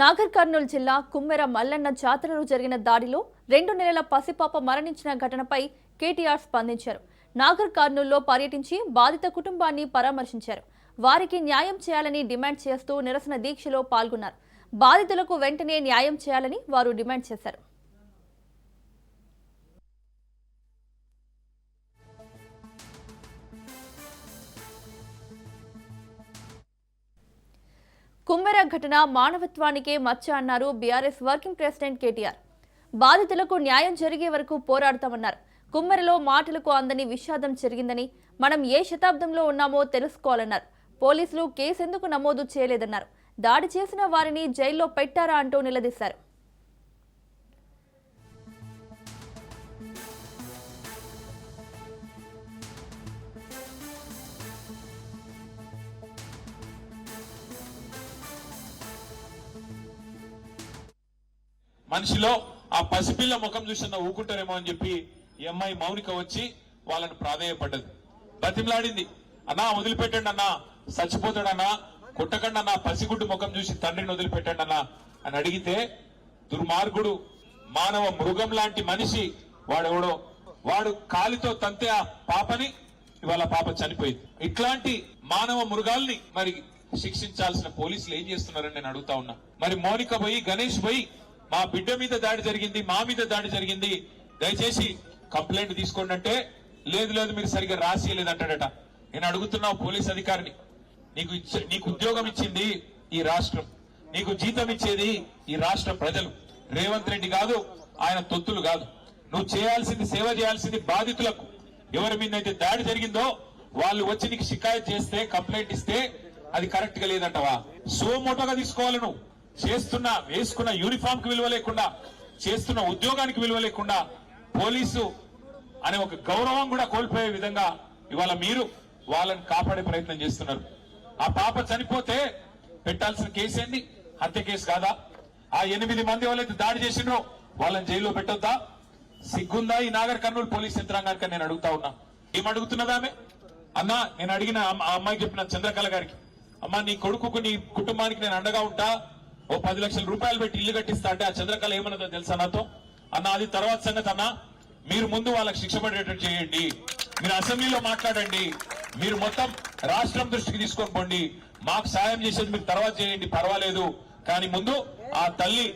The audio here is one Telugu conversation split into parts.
నాగర్ కర్నూలు జిల్లా కుమ్మెర మల్లన్న జాతరలో జరిగిన దాడిలో 2 నెలల పసిపాప మరణించిన ఘటనపై కేటీఆర్ స్పందించారు. నాగర్ కర్నూలులో పర్యటించి బాధిత కుటుంబాన్ని పరామర్శించారు. వారికి న్యాయం చేయాలని డిమాండ్ చేస్తూ నిరసన దీక్షలో పాల్గొన్నారు. బాధితులకు వెంటనే న్యాయం చేయాలని వారు డిమాండ్ చేశారు. కుమ్మెర ఘటన మానవత్వానికే మచ్చ అన్నారు బీఆర్ఎస్ వర్కింగ్ ప్రెసిడెంట్ కేటీఆర్. బాధితులకు న్యాయం జరిగే వరకు పోరాడతామన్నారు. కుమ్మెరలో మాటలకు అందని విషాదం జరిగిందని, మనం ఏ శతాబ్దంలో ఉన్నామో తెలుసుకోవాలన్నారు. పోలీసులు కేసెందుకు నమోదు చేయలేదన్నారు. దాడి చేసిన వారిని జైల్లో పెట్టారా అంటూ నిలదీశారు. మనిషిలో ఆ పసిపిల్ల ముఖం చూసిన ఊకుంటారేమో అని చెప్పి ఈ అమ్మాయి మౌనిక వచ్చి వాళ్ళని ప్రాధేయపడ్డది, బతిమలాడింది. అన్నా వదిలిపెట్టండి అన్నా, చచ్చిపోతాడన్నా, కొట్టకండి అన్నా, పసిగుడ్డు ముఖం చూసి తండ్రిని వదిలిపెట్టండి అన్నా అని అడిగితే, దుర్మార్గుడు మానవ మృగం లాంటి మనిషి వాడెవడో, వాడు కాలితో తంతే ఆ పాపని, ఇవాళ పాప చనిపోయింది. ఇట్లాంటి మానవ మృగాల్ని మరి శిక్షించాల్సిన పోలీసులు ఏం చేస్తున్నారని నేను అడుగుతా ఉన్నా. మరి మౌనిక పోయి, గణేష్ పోయి, మా బిడ్డ మీద దాడి జరిగింది, మా మీద దాడి జరిగింది, దయచేసి కంప్లైంట్ తీసుకోండి అంటే, లేదు లేదు మీరు సరిగ్గా రాసియలేదంటాడట. నేను అడుగుతున్నా పోలీస్ అధికారిని, నీకు ఉద్యోగం ఇచ్చింది ఈ రాష్ట్రం, నీకు జీతం ఇచ్చేది ఈ రాష్ట్ర ప్రజలు, రేవంత్ రెడ్డి కాదు, ఆయన తొత్తులు కాదు. నువ్వు చేయాల్సింది, సేవ చేయాల్సింది బాధితులకు. ఎవరి మీద అయితే దాడి జరిగిందో వాళ్ళు వచ్చి నీకు షికాయత్ చేస్తే, కంప్లైంట్ ఇస్తే అది కరెక్ట్ గా లేదంటవా? సోమోటోగా తీసుకోవాలి. నువ్వు వేసుకున్న యూనిఫామ్ కి విలువ లేకుండా, చేస్తున్న ఉద్యోగానికి విలువ లేకుండా, పోలీసు అనే ఒక గౌరవం కూడా కోల్పోయే విధంగా ఇవాళ మీరు వాళ్ళని కాపాడే ప్రయత్నం చేస్తున్నారు. ఆ పాప చనిపోతే పెట్టాల్సిన కేసు ఏంది? హత్య కేసు కాదా? ఆ 8 మంది వాళ్ళైతే దాడి చేసిండ్రో వాళ్ళని జైల్లో పెట్టొద్దా? సిగ్గుందా ఈ నాగర్ కర్నూలు పోలీస్ యంత్రాంగానికి? నేను అడుగుతా ఉన్నా. ఏం అడుగుతున్నదామె? అన్నా, నేను అడిగిన ఆ అమ్మాయికి చెప్పిన చంద్రకళ గారికి, అమ్మా నీ కొడుకుకు, నీ కుటుంబానికి నేను అండగా ఉంటా, ఓ 10 లక్షల రూపాయలు పెట్టి ఇల్లు కట్టిస్తా అంటే ఆ చంద్రకళ ఏమన్నదో తెలుసా నాతో? అన్న అది తర్వాత సంగతి అన్నా, మీరు ముందు వాళ్ళకి శిక్ష పడేటట్టు చేయండి, మీరు అసెంబ్లీలో మాట్లాడండి, మీరు మొత్తం రాష్ట్రం దృష్టికి తీసుకొని పోండి, మాకు సాయం చేసేది మీరు తర్వాత చేయండి, పర్వాలేదు, కానీ ముందు ఆ తల్లి,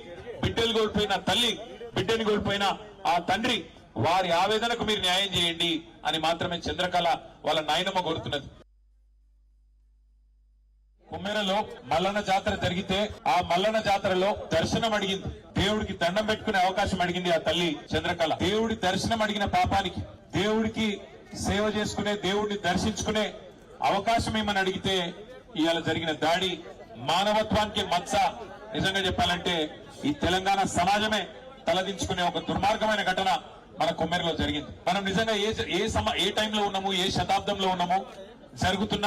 బిడ్డలు కోల్పోయిన తల్లి, బిడ్డని కోల్పోయిన ఆ తండ్రి, వారి ఆవేదనకు మీరు న్యాయం చేయండి అని మాత్రమే చంద్రకళ వాళ్ళ నాయనమ్మ కోరుతున్నది. కుమ్మెరలో మల్లన్న జాతర జరిగితే ఆ మల్లన్న జాతరలో దర్శనం అడిగింది, దేవుడికి దండం పెట్టుకునే అవకాశం అడిగింది ఆ తల్లి చంద్రకళ. దేవుడి దర్శనం అడిగిన పాపానికి, దేవుడికి సేవ చేసుకునే, దేవుడిని దర్శించుకునే అవకాశం ఏమని అడిగితే ఇవాళ జరిగిన దాడి మానవత్వానికి మచ్చ. నిజంగా చెప్పాలంటే ఈ తెలంగాణ సమాజమే తలదించుకునే ఒక దుర్మార్గమైన ఘటన మన కుమ్మెరలో జరిగింది. మనం నిజంగా ఏ టైంలో ఉన్నాము, ఏ శతాబ్దంలో ఉన్నాము, జరుగుతున్న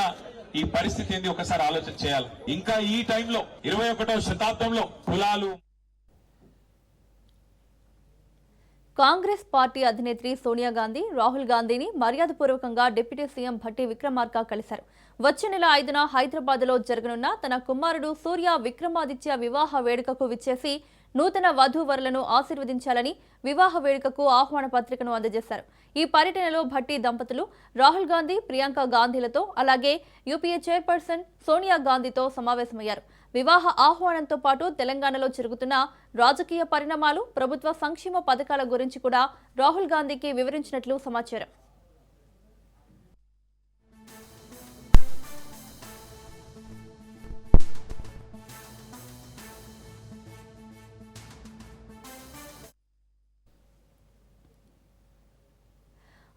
ఈ పరిస్థితి ఏంది ఒకసారి ఆలోచన చేయాలి. ఇంకా ఈ టైంలో 21వ శతాబ్దంలో కులాలు. కాంగ్రెస్ పార్టీ అధినేత్రి సోనియా గాంధీ రాహుల్ గాంధీని మర్యాదపూర్వకంగా డిప్యూటీ సీఎం భట్టి విక్రమార్క కలిశారు. వచ్చే నెల 5న హైదరాబాద్లో జరగనున్న తన కుమారుడు సూర్య విక్రమాదిత్య వివాహ వేడుకకు విచ్చేసి నూతన వధూవరులను ఆశీర్వదించాలని వివాహ వేడుకకు ఆహ్వాన పత్రికను అందజేశారు. ఈ పర్యటనలో భట్టి దంపతులు రాహుల్ గాంధీ, ప్రియాంక గాంధీలతో, అలాగే యూపీఏ చైర్పర్సన్ సోనియా గాంధీతో సమావేశమయ్యారు. వివాహ ఆహ్వానంతో పాటు తెలంగాణలో జరుగుతున్న రాజకీయ పరిణామాలు, ప్రభుత్వ సంక్షేమ పథకాల గురించి కూడా రాహుల్ గాంధీకి వివరించినట్లు సమాచారం.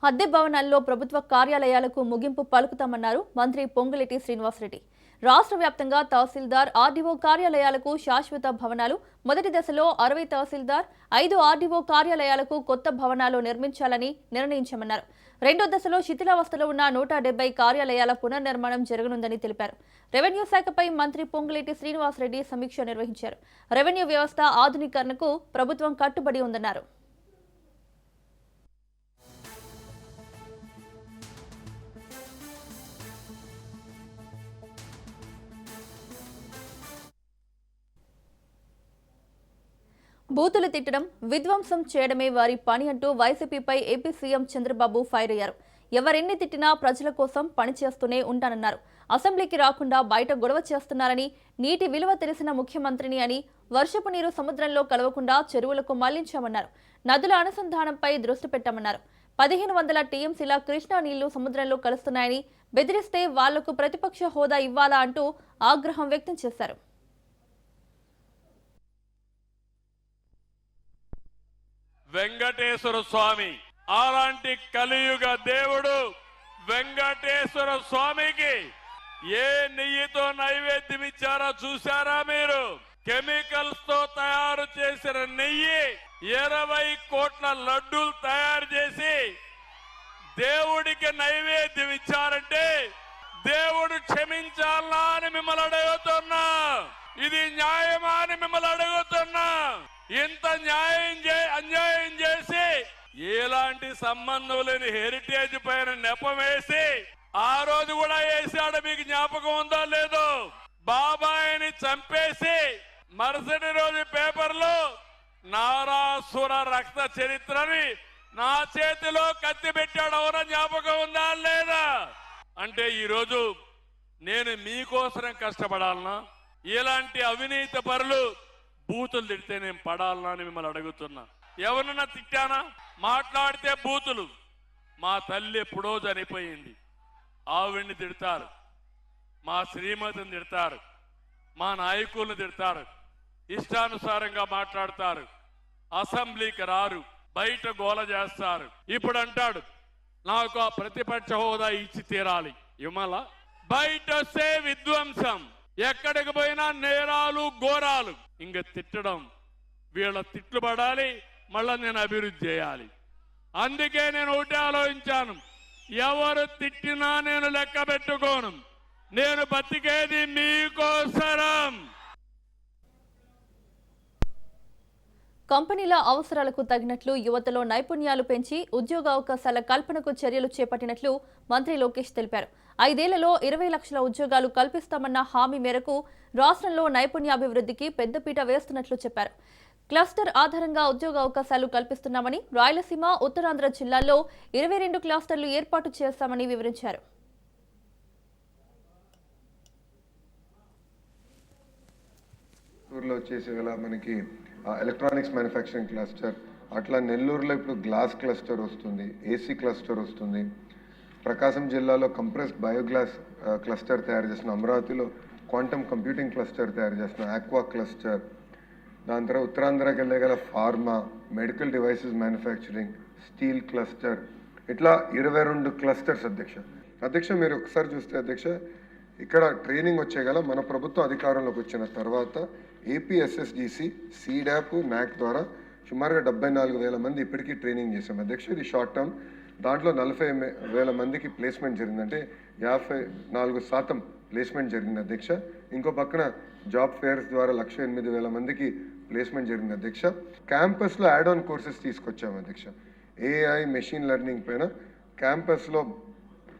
అద్దె భవనాల్లో ప్రభుత్వ కార్యాలయాలకు ముగింపు పలుకుతామన్నారు మంత్రి పొంగులేటి శ్రీనివాసరెడ్డి. రాష్ట్ర వ్యాప్తంగా తహసీల్దార్, ఆర్డీఓ కార్యాలయాలకు శాశ్వత భవనాలు, మొదటి దశలో 60 తహసీల్దార్, 5 ఆర్డీఓ కార్యాలయాలకు కొత్త భవనాలు నిర్మించాలని నిర్ణయించామన్నారు. రెండో దశలో శిథిలావస్థలో ఉన్న 170 కార్యాలయాల పునర్నిర్మాణం జరగనుందని తెలిపారు. రెవెన్యూ శాఖపై మంత్రి పొంగులేటి శ్రీనివాసరెడ్డి సమీక్ష నిర్వహించారు. రెవెన్యూ వ్యవస్థ ఆధునీకరణకు ప్రభుత్వం కట్టుబడి ఉందన్నారు. బూతులు తిట్టడం, విధ్వంసం చేయడమే వారి పని అంటూ వైసీపీపై ఏపీ సీఎం చంద్రబాబు ఫైర్ అయ్యారు. ఎవరెన్ని తిట్టినా ప్రజల కోసం పనిచేస్తూనే ఉంటానన్నారు. అసెంబ్లీకి రాకుండా బయట గొడవ చేస్తున్నారని, నీటి విలువ తెలిసిన ముఖ్యమంత్రిని అని, వర్షపు నీరు సముద్రంలో కలవకుండా చెరువులకు మళ్లించామన్నారు. నదుల అనుసంధానంపై దృష్టి పెట్టామన్నారు. 1500 టీఎంసీల కృష్ణా నీళ్లు సముద్రంలో కలుస్తున్నాయని, బెదిరిస్తే వాళ్లకు ప్రతిపక్ష హోదా ఇవ్వాలా అంటూ ఆగ్రహం వ్యక్తం చేశారు. వెంకటేశ్వర స్వామి అలాంటి కలియుగ దేవుడు వెంకటేశ్వర స్వామికి ఏ నెయ్యితో నైవేద్యం ఇచ్చారో చూసారా మీరు? కెమికల్స్ తో తయారు చేసిన నెయ్యి 20 కోట్ల లడ్డూలు తయారు చేసి దేవుడికి నైవేద్యం ఇచ్చారంటే దేవుడు క్షమించాలా అని మిమ్మల్ని అడుగుతున్నా. ఇది న్యాయమా అని మిమ్మల్ని అడుగుతున్నా. ఇంత అన్యాయం చేసి ఎలాంటి సంబంధం లేని హెరిటేజ్ పైన నెపం వేసి ఆ రోజు కూడా వేసాడు. మీకు జ్ఞాపకం ఉందో లేదో? బాబాయిని చంపేసి మరుసటి రోజు పేపర్లో నారాసుర రక్త చరిత్రని నా చేతిలో కత్తి పెట్టాడు. అవునా? జ్ఞాపకం ఉందా లేదా? అంటే ఈరోజు నేను మీకోసం కష్టపడాలనా? ఇలాంటి అవినీతి పరులు బూతులు తిడితే నేను పడాలనా అని మిమ్మల్ని అడుగుతున్నా. ఎవరన్నా తిట్టానా? మాట్లాడితే బూతులు. మా తల్లి ఎప్పుడో చనిపోయింది, ఆవిడ్ని తిడతారు, మా శ్రీమతిని తిడతారు, మా నాయకుల్ని తిడతారు, ఇష్టానుసారంగా మాట్లాడతారు, అసెంబ్లీకి రారు, బయట గోల చేస్తారు. ఇప్పుడు అంటాడు నాకు ఆ ప్రతిపక్ష హోదా ఇచ్చి తీరాలి. ఇవ్వాలా? బయట వస్తే విధ్వంసం, ఎక్కడికి పోయినా నేరాలు ఘోరాలు. ఇంక తిట్టడం, వీళ్ళ తిట్లు పడాలి, మళ్ళా నేను అభివృద్ధి చేయాలి. అందుకే నేను ఒకటి ఆలోచించాను, ఎవరు తిట్టినా నేను లెక్క పెట్టుకోను. నేను బతికేది మీకోసరం. కంపెనీల అవసరాలకు తగినట్లు యువతలో నైపుణ్యాలు పెంచి ఉద్యోగ అవకాశాల కల్పనకు చర్యలు చేపట్టినట్లు మంత్రి లోకేష్ తెలిపారు. 5 ఏళ్లలో 20 లక్షల ఉద్యోగాలు కల్పిస్తామన్న హామీ మేరకు రాష్ట్రంలో నైపుణ్యాభివృద్ధికి పెద్దపీట వేస్తున్నట్లు చెప్పారు. క్లస్టర్ ఆధారంగా ఉద్యోగ అవకాశాలు కల్పిస్తున్నామని, రాయలసీమ, ఉత్తరాంధ్ర జిల్లాల్లో 22 క్లస్టర్లు ఏర్పాటు చేస్తామని వివరించారు. మనకి ఎలక్ట్రానిక్స్ మ్యానుఫ్యాక్చరింగ్ క్లస్టర్, అట్లా నెల్లూరులో ఇప్పుడు గ్లాస్ క్లస్టర్ వస్తుంది, ఏసీ క్లస్టర్ వస్తుంది. ప్రకాశం జిల్లాలో కంప్రెస్డ్ బయోగ్లాస్ క్లస్టర్ తయారు చేసిన, అమరావతిలో క్వాంటమ్ కంప్యూటింగ్ క్లస్టర్ తయారు చేసిన ఆక్వా క్లస్టర్, దాని తర్వాత ఉత్తరాంధ్రకి వెళ్ళగల pharma, medical devices manufacturing, steel cluster, ఇట్లా 22 క్లస్టర్స్ అధ్యక్ష. మీరు ఒకసారి చూస్తే అధ్యక్ష, ఇక్కడ ట్రైనింగ్ వచ్చేగల మన ప్రభుత్వం అధికారంలోకి వచ్చిన తర్వాత ఏపీఎస్ఎస్డిసి, సీడాప్, నాక్ ద్వారా సుమారుగా 74,000 మంది ఇప్పటికీ ట్రైనింగ్ చేశాం అధ్యక్ష. ఇది షార్ట్ టర్మ్. దాంట్లో 40,000 మందికి ప్లేస్మెంట్ జరిగింది, అంటే 54% ప్లేస్మెంట్ జరిగింది అధ్యక్ష. ఇంకో పక్కన జాబ్ ఫేర్స్ ద్వారా 1,08,000 మందికి ప్లేస్మెంట్ జరిగింది అధ్యక్ష. క్యాంపస్లో యాడ్ ఆన్ కోర్సెస్ తీసుకొచ్చాము అధ్యక్ష. ఏఐ, మెషిన్ లెర్నింగ్ పైన క్యాంపస్లో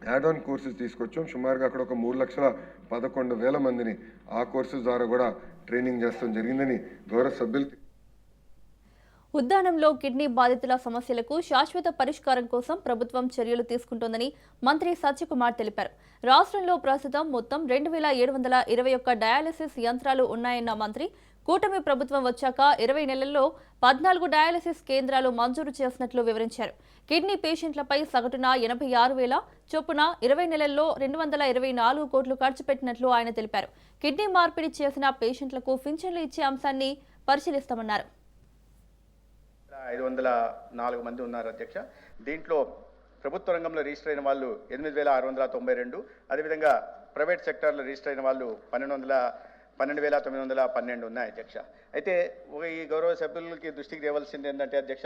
యాడ్ ఆన్ కోర్సెస్ తీసుకొచ్చాం. సుమారుగా అక్కడ ఒక 3,11,000 మందిని ఆ కోర్సెస్ ద్వారా కూడా ట్రైనింగ్ చేస్తాం జరిగిందని గౌరవ సభ్యులు. ఉద్దానంలో కిడ్నీ బాధితుల సమస్యలకు శాశ్వత పరిష్కారం కోసం ప్రభుత్వం చర్యలు తీసుకుంటోందని మంత్రి సత్యకుమార్ తెలిపారు. రాష్ట్రంలో ప్రస్తుతం మొత్తం 2,721 డయాలసిస్ యంత్రాలు ఉన్నాయన్న మంత్రి, కూటమి ప్రభుత్వం వచ్చాక 20 నెలల్లో 14 డయాలసిస్ కేంద్రాలు మంజూరు చేసినట్లు వివరించారు. కిడ్నీ పేషెంట్లపై సగటున 86,000 చొప్పున 20 నెలల్లో 224 కోట్లు ఖర్చు పెట్టినట్లు ఆయన తెలిపారు. కిడ్నీ మార్పిడి చేసిన పేషెంట్లకు పింఛన్లు ఇచ్చే అంశాన్ని పరిశీలిస్తామన్నారు. 504 మంది ఉన్నారు అధ్యక్ష. దీంట్లో ప్రభుత్వ రంగంలో రిజిస్టర్ అయిన వాళ్ళు 8,692, అదేవిధంగా ప్రైవేట్ సెక్టార్లో రిజిస్టర్ అయిన వాళ్ళు 12,912 ఉన్నాయి అధ్యక్ష. అయితే ఈ గౌరవ సభ్యులకి దృష్టికి తేవలసింది ఏంటంటే అధ్యక్ష,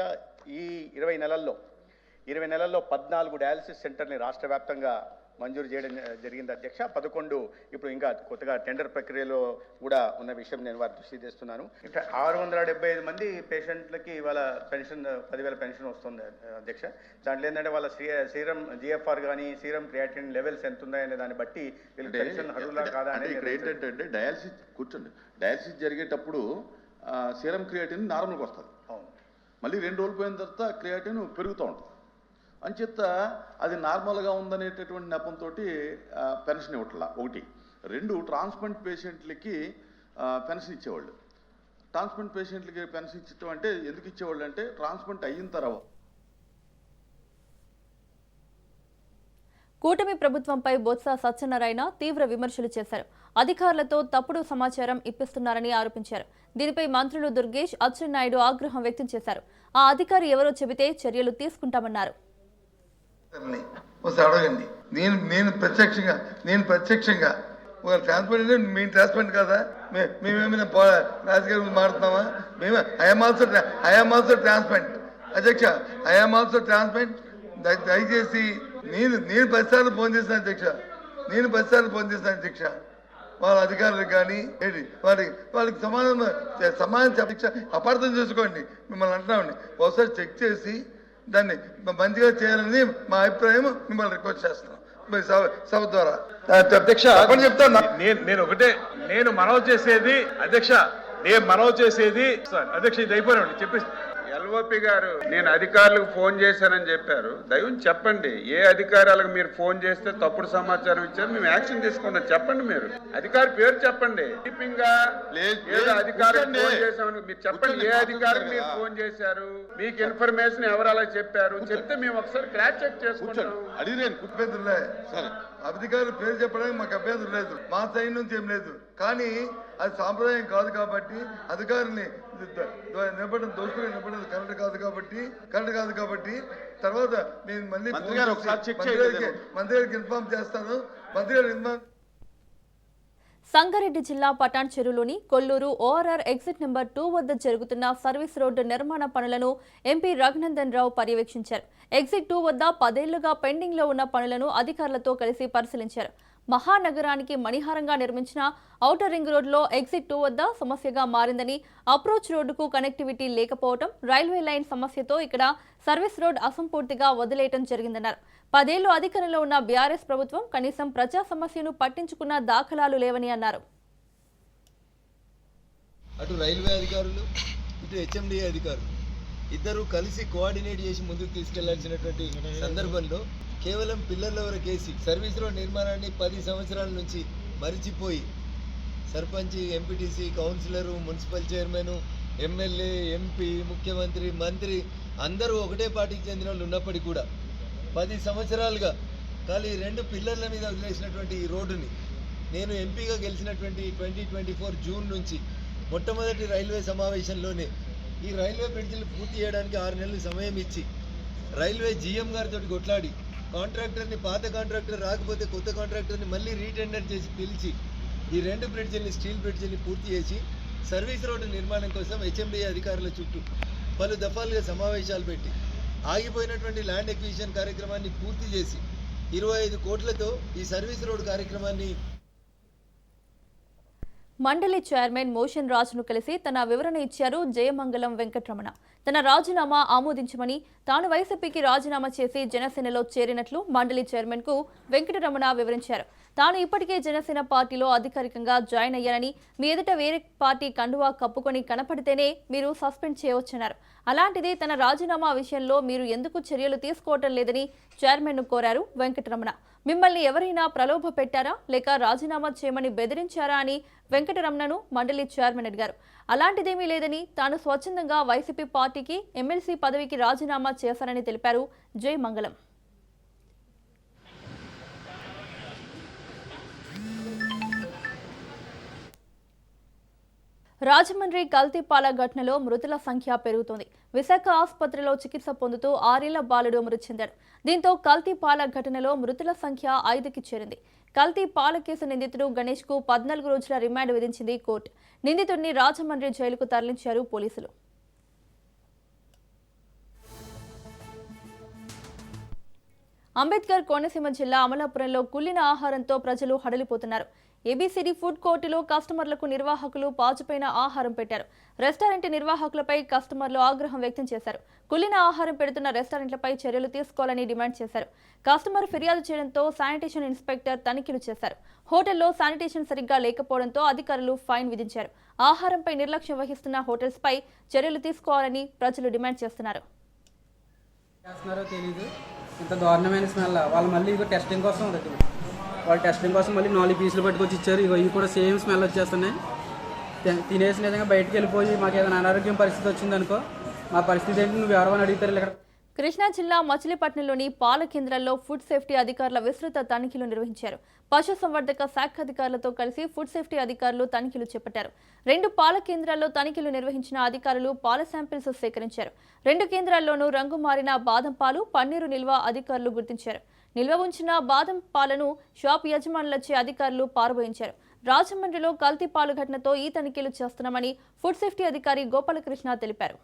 ఈ 20 నెలల్లో 14 డయాలసిస్ సెంటర్ని రాష్ట్ర వ్యాప్తంగా మంజూరు చేయడం జరిగింది అధ్యక్ష. 11 ఇప్పుడు ఇంకా కొత్తగా టెండర్ ప్రక్రియలో కూడా ఉన్న విషయం నేను వారి దృష్టికి తెస్తున్నాను. ఇంకా 675 మంది పేషెంట్లకి ఇవాళ పెన్షన్ 10,000 పెన్షన్ వస్తుంది అధ్యక్ష. దాంట్లో ఏంటంటే వాళ్ళ సీరం జిఎఫ్ఆర్ కానీ సీరం క్రియాటిన్ లెవెల్స్ ఎంత ఉన్నాయనే దాన్ని బట్టి వీళ్ళు పెన్షన్ అర్హులా కాదా అనేది. ఇక్కడ ఏంటంటే డయాలసిస్ కూర్చోండి, డయాలసిస్ జరిగేటప్పుడు సీరం క్రియేటిన్ నార్మల్గా వస్తుంది. మళ్ళీ 2 రోజులు పోయిన తర్వాత క్రియేటిన్ పెరుగుతూ ఉంటుంది. అంచేత అది నార్మల్గా ఉందనేటటువంటి నెపంతో పెన్షన్ ఇవ్వట్లా. 1. 2, ట్రాన్స్ప్లాంట్ పేషెంట్లకి పెన్షన్ ఇచ్చేవాళ్ళు. ట్రాన్స్ప్లాంట్ పేషెంట్లకి పెన్షన్ ఇచ్చటం అంటే ఎందుకు ఇచ్చేవాళ్ళు అంటే ట్రాన్స్ప్లాంట్ అయిన తర్వాత. కూటమి ప్రభుత్వంపై బొత్స సత్యనారాయణ తీవ్ర విమర్శలు చేశారు. అధికారులతో తప్పుడు సమాచారం ఇప్పిస్తున్నారని ఆరోపించారు. దీనిపై మంత్రులు దుర్గేష్, అచ్చెన్నాయుడు ఆగ్రహం వ్యక్తం చేశారు. ఆ అధికారి ఎవరో చెబితే చర్యలు తీసుకుంటామన్నారు. అడగండి. నేను ప్రత్యక్షంగా ఒక ట్రాన్స్పరెంట్ మీ ట్రాన్స్పరెంట్ కదా, మేమేమైనా రాజకీయ మారుతున్నామా? మేము ఐఎమ్ ఆల్సో ట్రాన్స్పరెంట్ అధ్యక్ష, ఐఎమ్ ఆల్సో ట్రాన్స్పరెంట్. దయచేసి నేను 10 సార్లు ఫోన్ చేసిన అధ్యక్ష, వాళ్ళ అధికారులకు కానీ వాళ్ళకి సమాధానం అధ్యక్ష, అపార్థం చేసుకోండి, మిమ్మల్ని అంటున్నామండి. ఒకసారి చెక్ చేసి దాన్ని మంచిగా చేయాలని మా అభిప్రాయం. మిమ్మల్ని రిక్వెస్ట్ చేస్తున్నాం సభ ద్వారా. అధ్యక్ష చెప్తాను నేను మనవి చేసేది అధ్యక్ష, అధ్యక్ష ఇది అయిపోయినండి చెప్పేసి. ఎల్ఓపి గారు నేను అధికారులకు ఫోన్ చేశానని చెప్పారు. దయవుని చెప్పండి, ఏ అధికారులకు మీరు ఫోన్ చేస్తే తప్పుడు సమాచారం ఇచ్చారు, మేము యాక్షన్ తీసుకున్నాం చెప్పండి. మీరు అధికారి పేరు చెప్పండి. ఏదో అధికారులకు ఫోన్ చేశామని మీరు చెప్పండి. ఏ అధికారికి మీరు ఫోన్ చేశారు, మీకు ఇన్ఫర్మేషన్ ఎవరు అలా చెప్పారు చెప్తే మేము ఒకసారి క్రాస్ చెక్ చేసుకుంటాం. అధికారులు పేరు చెప్పడానికి మాకు అభ్యంతరం లేదు, మా సైడ్ నుంచి ఏం లేదు. కానీ అది సాంప్రదాయం కాదు కాబట్టి అధికారుల్ని నిలబడడం, దోషులుగా నిలబడడం కరెక్ట్ కాదు కాబట్టి తర్వాత నేను మళ్ళీ మంత్రి గారికి ఇన్ఫార్మ్ చేస్తాను. మంత్రి గారు ఇన్ఫార్మ్. సంగారెడ్డి జిల్లా పటాన్ చెరువులోని కొల్లూరు ఓఆర్ఆర్ ఎగ్జిట్ నెంబర్ 2 వద్ద జరుగుతున్న సర్వీస్ రోడ్డు నిర్మాణ పనులను ఎంపీ రఘునందన్ రావు పర్యవేక్షించారు. ఎగ్జిట్ 2 వద్ద 10 ఏళ్లుగా పెండింగ్లో ఉన్న పనులను అధికారులతో కలిసి పరిశీలించారు. మహానగరానికి మణిహారంగా నిర్మించిన ఔటర్ రింగ్ రోడ్లో ఎగ్జిట్ 2 వద్ద సమస్యగా మారిందని, అప్రోచ్ రోడ్డుకు కనెక్టివిటీ లేకపోవడం, రైల్వే లైన్ సమస్యతో ఇక్కడ సర్వీస్ రోడ్ అసంపూర్తిగా వదిలేయటం జరిగిందన్నారు. 10 ఏళ్లు అధికారంలో ఉన్న బీఆర్ఎస్ ప్రభుత్వం కనీసం ప్రజా సమస్యను పట్టించుకున్న దాఖలాలు లేవని అన్నారు. అటు రైల్వే అధికారులు, ఇటు హెచ్ఎండిఏ అధికారులు ఇద్దరు కలిసి కోఆర్డినేట్ చేసి ముందుకు తీసుకెళ్లాల్సినటువంటి సందర్భంలో కేవలం పిల్లర్ల వరకేసి సర్వీస్ రోడ్ నిర్మాణాన్ని 10 సంవత్సరాల నుంచి మరిచిపోయి sarpanch, MPTC, councillor, municipal chairman, MLA, MP, ముఖ్యమంత్రి, మంత్రి అందరూ ఒకటే పార్టీకి చెందిన వాళ్ళు ఉన్నప్పటికీ కూడా 10 సంవత్సరాలుగా ఖాళీ 2 పిల్లర్ల మీద వదిలేసినటువంటి ఈ రోడ్డుని నేను ఎంపీగా గెలిచినటువంటి 2024 జూన్ నుంచి మొట్టమొదటి రైల్వే సమావేశంలోనే ఈ రైల్వే బ్రిడ్జిలు పూర్తి చేయడానికి 6 నెలలు సమయం ఇచ్చి రైల్వే జీఎం గారితో కొట్లాడి కాంట్రాక్టర్ని, పాత కాంట్రాక్టర్ రాకపోతే కొత్త కాంట్రాక్టర్ని మళ్ళీ రీటెండర్ చేసి పిలిచి ఈ 2 బ్రిడ్జిల్ని, స్టీల్ బ్రిడ్జిల్ని పూర్తి చేసి సర్వీస్ రోడ్డు నిర్మాణం కోసం హెచ్ఎండిఏ అధికారుల చుట్టూ పలు దఫాలుగా సమావేశాలు పెట్టి ఆగిపోయినటువంటి ల్యాండ్ ఎక్విజిషన్ కార్యక్రమాన్ని పూర్తి చేసి 25 కోట్లతో ఈ సర్వీస్ రోడ్డు కార్యక్రమాన్ని. మండలి చైర్మన్ మోషన్ రాజును కలిసి తన వివరణ ఇచ్చారు జయమంగళం వెంకటరమణ. తన రాజీనామా ఆమోదించమని, తాను వైసీపీకి రాజీనామా చేసి జనసేనలో చేరినట్లు మండలి చైర్మన్ కు వెంకటరమణ వివరించారు. తాను ఇప్పటికే జనసేన పార్టీలో అధికారికంగా జాయిన్ అయ్యానని, మీ ఎదుట వేరే పార్టీ కండువా కప్పుకొని కనపడితేనే మీరు సస్పెండ్ చేయవచ్చన్నారు. అలాంటిది తన రాజీనామా విషయంలో మీరు ఎందుకు చర్యలు తీసుకోవటం లేదని చైర్మన్ను కోరారు వెంకటరమణ. మిమ్మల్ని ఎవరైనా ప్రలోభ పెట్టారా లేక రాజీనామా చేయమని బెదిరించారా అని వెంకటరమణను మండలి చైర్మన్ అడిగారు. అలాంటిదేమీ లేదని, తాను స్వచ్ఛందంగా వైసీపీ పార్టీకి ఎమ్మెల్సీ పదవికి రాజీనామా చేశారని తెలిపారు జయమంగళం. రాజమండ్రి కల్తీపాల ఘటనలో మృతుల సంఖ్య పెరుగుతోంది. విశాఖ ఆసుపత్రిలో చికిత్స పొందుతూ 6 ఏళ్ల బాలుడు మృతి చెందాడు. దీంతో కల్తీపాల ఘటనలో మృతుల సంఖ్య 5కి చేరింది. కల్తీపాల కేసు నిందితుడు గణేష్ కు 14 రోజుల రిమాండ్ విధించింది కోర్టు. నిందితుడిని రాజమండ్రి జైలుకు తరలించారు పోలీసులు. అంబేద్కర్ కోనసీమ జిల్లా అమలాపురంలో కుళ్ళిన ఆహారంతో ప్రజలు హడలిపోతున్నారు. ఏబీసీడీ ఫుడ్ కోర్టులో కస్టమర్లకు నిర్వాహకులు పాచిపోయిన ఆహారం పెట్టారు. రెస్టారెంట్ నిర్వాహకులపై కస్టమర్లు ఆగ్రహం వ్యక్తం చేశారు. కుళ్ళిన ఆహారం పెడుతున్న రెస్టారెంట్లపై చర్యలు తీసుకోవాలని డిమాండ్ చేశారు. కస్టమర్ ఫిర్యాదు చేయడంతో శానిటేషన్ ఇన్స్పెక్టర్ తనిఖీలు చేశారు. హోటల్లో శానిటేషన్ సరిగ్గా లేకపోవడంతో అధికారులు ఫైన్ విధించారు. ఆహారంపై నిర్లక్ష్యం వహిస్తున్న హోటల్స్పై చర్యలు తీసుకోవాలని ప్రజలు డిమాండ్ చేస్తున్నారు. తెలీదు ఇంత దారుణమైన స్మెల్. వాళ్ళు మళ్ళీ ఇక టెస్టింగ్ కోసం వాళ్ళు టెస్టింగ్ కోసం మళ్ళీ 4 పీసులు పట్టుకొచ్చి ఇచ్చారు. ఇవి కూడా సేమ్ స్మెల్ వచ్చేస్తున్నాయి. తినేసి నిజంగా బయటకు వెళ్ళిపోయి మాకు ఏదైనా అనారోగ్యం పరిస్థితి వచ్చిందనుకో మా పరిస్థితి ఏంటి నువ్వు ఎవరైనా అడుగుతారు ఇక్కడ. కృష్ణా జిల్లా మచిలీపట్నంలోని పాల కేంద్రాల్లో ఫుడ్ సేఫ్టీ అధికారుల విస్తృత తనిఖీలు నిర్వహించారు. పశుసంవర్ధక శాఖ అధికారులతో కలిసి ఫుడ్ సేఫ్టీ అధికారులు తనిఖీలు చేపట్టారు. 2 పాల కేంద్రాల్లో తనిఖీలు నిర్వహించిన అధికారులు పాల శాంపిల్స్ సేకరించారు. 2 కేంద్రాల్లోనూ రంగు మారిన బాదం పాలు, పన్నీరు నిల్వ అధికారులు గుర్తించారు. నిల్వ ఉంచిన బాదం పాలను షాప్ యజమానులచే అధికారులు పారబోయించారు. రాజమండ్రిలో కల్తీ పాలు ఘటనతో ఈ తనిఖీలు చేస్తున్నామని ఫుడ్ సేఫ్టీ అధికారి గోపాలకృష్ణ తెలిపారు.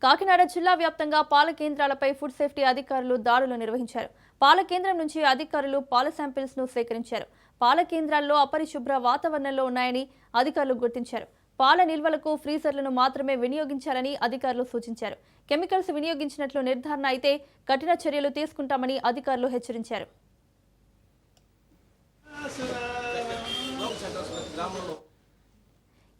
కాకినాడ జిల్లా వ్యాప్తంగా పాల కేంద్రాలపై ఫుడ్ సేఫ్టీ అధికారులు దాడులు నిర్వహించారు. పాల కేంద్రం నుంచి అధికారులు పాల శాంపిల్స్ ను సేకరించారు. పాల కేంద్రాల్లో అపరిశుభ్ర వాతావరణంలో ఉన్నాయని అధికారులు గుర్తించారు. పాల నిల్వలకు ఫ్రీజర్లను మాత్రమే వినియోగించాలని అధికారులు సూచించారు. కెమికల్స్ వినియోగించినట్లు నిర్ధారణ అయితే కఠిన చర్యలు తీసుకుంటామని అధికారులు హెచ్చరించారు.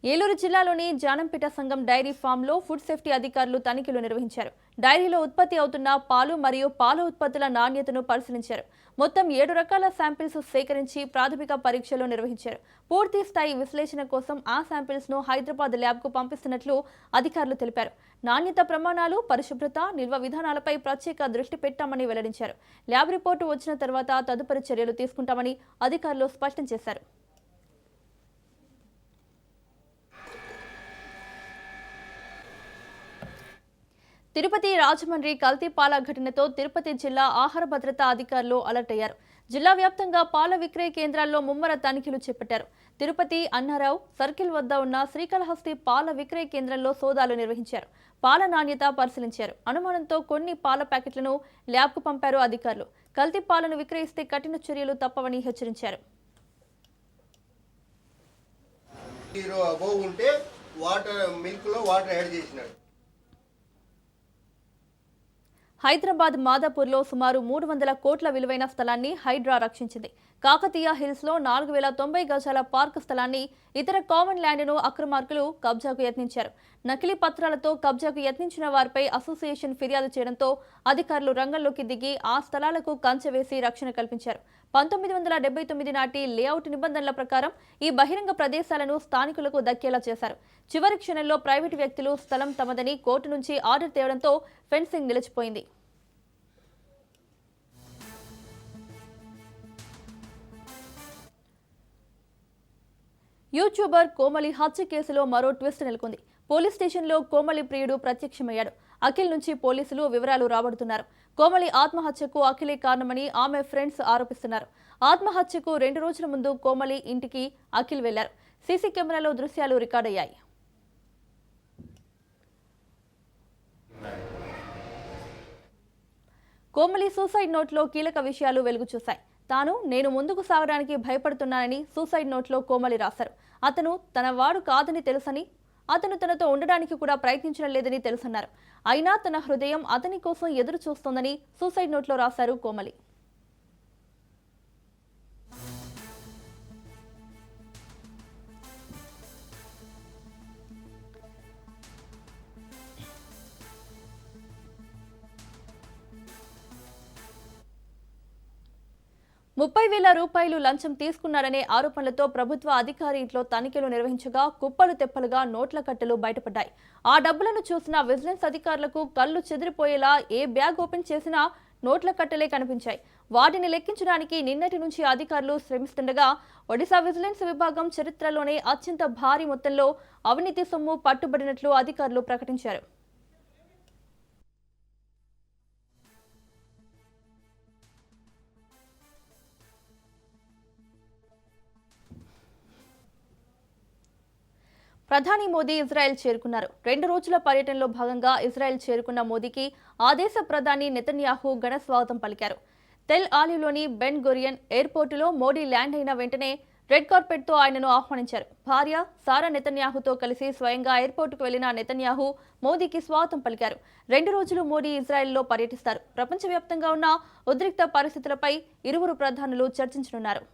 ఏలూరు జిల్లాలోని జానంపేట సంఘం డైరీ ఫామ్లో ఫుడ్ సేఫ్టీ అధికారులు తనిఖీలు నిర్వహించారు. డైరీలో ఉత్పత్తి అవుతున్న పాలు మరియు పాల ఉత్పత్తుల నాణ్యతను పరిశీలించారు. మొత్తం 7 రకాల శాంపిల్స్ సేకరించి ప్రాథమిక పరీక్షలు నిర్వహించారు. పూర్తి స్థాయి విశ్లేషణ కోసం ఆ శాంపిల్స్ ను హైదరాబాద్ ల్యాబ్కు పంపిస్తున్నట్లు అధికారులు తెలిపారు. నాణ్యత ప్రమాణాలు, పరిశుభ్రత, నిల్వ విధానాలపై ప్రత్యేక దృష్టి పెట్టామని వెల్లడించారు. ల్యాబ్ రిపోర్టు వచ్చిన తర్వాత తదుపరి చర్యలు తీసుకుంటామని అధికారులు స్పష్టం చేశారు. తిరుపతి రాజమండ్రి కల్తీ పాల ఘటనతో తిరుపతి జిల్లా ఆహార భద్రతా అధికారులు అలర్ట్ అయ్యారు. జిల్లా వ్యాప్తంగా పాల విక్రయ కేంద్రాల్లో ముమ్మర తనిఖీలు చేపట్టారు. తిరుపతి అన్నారావు సర్కిల్ వద్ద ఉన్న శ్రీకాళహస్తి పాల విక్రయ కేంద్రంలో సోదాలు నిర్వహించారు. పాల నాణ్యత పరిశీలించారు. అనుమానంతో కొన్ని పాల ప్యాకెట్లను ల్యాబ్కు పంపారు అధికారులు. కల్తీ పాలను విక్రయిస్తే కఠిన చర్యలు తప్పవని హెచ్చరించారు. హైదరాబాద్ మాదాపూర్లో సుమారు 300 కోట్ల విలువైన స్థలాన్ని హైడ్రా రక్షించింది. కాకతీయ హిల్స్లో 4090 గజాల పార్క్ స్థలాన్ని, ఇతర కామన్ ల్యాండ్ను అక్రమార్కులు కబ్జాకు యత్నించారు. నకిలీ పత్రాలతో కబ్జాకు యత్నించిన వారిపై అసోసియేషన్ ఫిర్యాదు చేయడంతో అధికారులు రంగంలోకి దిగి ఆ స్థలాలకు కంచె వేసి రక్షణ కల్పించారు. 1979 నాటి లేఅవుట్ నిబంధనల ప్రకారం ఈ బహిరంగ ప్రదేశాలను స్థానికులకు దక్కేలా చేశారు. చివరి క్షణంలో ప్రైవేటు వ్యక్తులు స్థలం తమదని కోర్టు నుంచి ఆర్డర్ తేవడంతో ఫెన్సింగ్ నిలిచిపోయింది. యూట్యూబర్ కోమలి హత్య కేసులో మరో ట్విస్ట్ నెలకొంది. పోలీస్ స్టేషన్లో కోమలి ప్రియుడు ప్రత్యక్షమయ్యాడు. అఖిల్ నుంచి పోలీసులు వివరాలు రాబడుతున్నారు. కోమలి ఆత్మహత్యకు అఖిలే కారణమని ఆమె ఫ్రెండ్స్ ఆరోపిస్తున్నారు. ఆత్మహత్యకు 2 రోజుల ముందు కోమలి ఇంటికి అఖిల్ వెళ్లారు. సీసీ కెమెరాలో దృశ్యాలు రికార్డయ్యాయి. కోమలి సూసైడ్ నోట్లో కీలక విషయాలు వెలుగు చూశాయి. నేను ముందుకు సాగడానికి భయపడుతున్నానని సూసైడ్ నోట్లో కోమలి రాశారు. అతను తన వాడు కాదని తెలుసని, అతను తనతో ఉండడానికి కూడా ప్రయత్నించడం లేదని తెలుసన్నారు. అయినా తన హృదయం అతని కోసం ఎదురు చూస్తోందని సూసైడ్ నోట్లో రాశారు కోమలి. ₹30,000 లంచం తీసుకున్నారనే ఆరోపణలతో ప్రభుత్వ అధికారి ఇంట్లో తనిఖీలు నిర్వహించగా కుప్పలు తెప్పలుగా నోట్ల కట్టలు బయటపడ్డాయి. ఆ డబ్బులను చూసిన విజిలెన్స్ అధికారులకు కళ్ళు చెదిరిపోయేలా ఏ బ్యాగ్ ఓపెన్ చేసినా నోట్ల కట్టలే కనిపించాయి. వాటిని లెక్కించడానికి నిన్నటి నుంచి అధికారులు శ్రమిస్తుండగా ఒడిశా విజిలెన్స్ విభాగం చరిత్రలోనే అత్యంత భారీ మొత్తంలో అవినీతి సొమ్ము పట్టుబడినట్లు అధికారులు ప్రకటించారు. ప్రధాని మోదీ ఇజ్రాయెల్ చేరుకున్నారు. 2 రోజుల పర్యటనలో భాగంగా ఇజ్రాయెల్ చేరుకున్న మోదీకి ఆ దేశ ప్రధాని నెతన్యాహు ఘన స్వాగతం పలికారు. టెల్ ఆవివ్లోని బెన్ గురియన్ ఎయిర్పోర్టులో మోడీ ల్యాండ్ అయిన వెంటనే రెడ్ కార్పెట్ తో ఆయనను ఆహ్వానించారు. భార్య సారా నెతన్యాహుతో కలిసి స్వయంగా ఎయిర్పోర్టుకు వెళ్లిన నెతన్యాహు మోదీకి స్వాగతం పలికారు. 2 రోజులు మోదీ ఇజ్రాయెల్లో పర్యటిస్తారు. ప్రపంచవ్యాప్తంగా ఉన్న ఉద్రిక్త పరిస్థితులపై ఇరువురు ప్రధానులు చర్చించనున్నారు.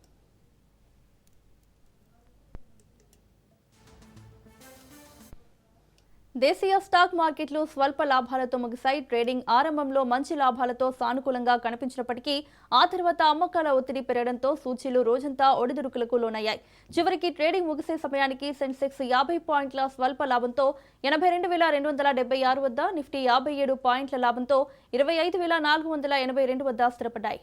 దేశీయ స్టాక్ మార్కెట్లు స్వల్ప లాభాలతో ముగిశాయి. ట్రేడింగ్ ఆరంభంలో మంచి లాభాలతో సానుకూలంగా కనిపించినప్పటికీ ఆ తర్వాత అమ్మకాల ఒత్తిడి పెరగడంతో సూచీలు రోజంతా ఒడిదుడుకులకు లోనయ్యాయి. చివరికి ట్రేడింగ్ ముగిసే సమయానికి సెన్సెక్స్ 50 పాయింట్ల స్వల్ప లాభంతో 82,276 వద్ద, నిఫ్టీ 57 పాయింట్ల లాభంతో 25,482 వద్ద స్థిరపడ్డాయి.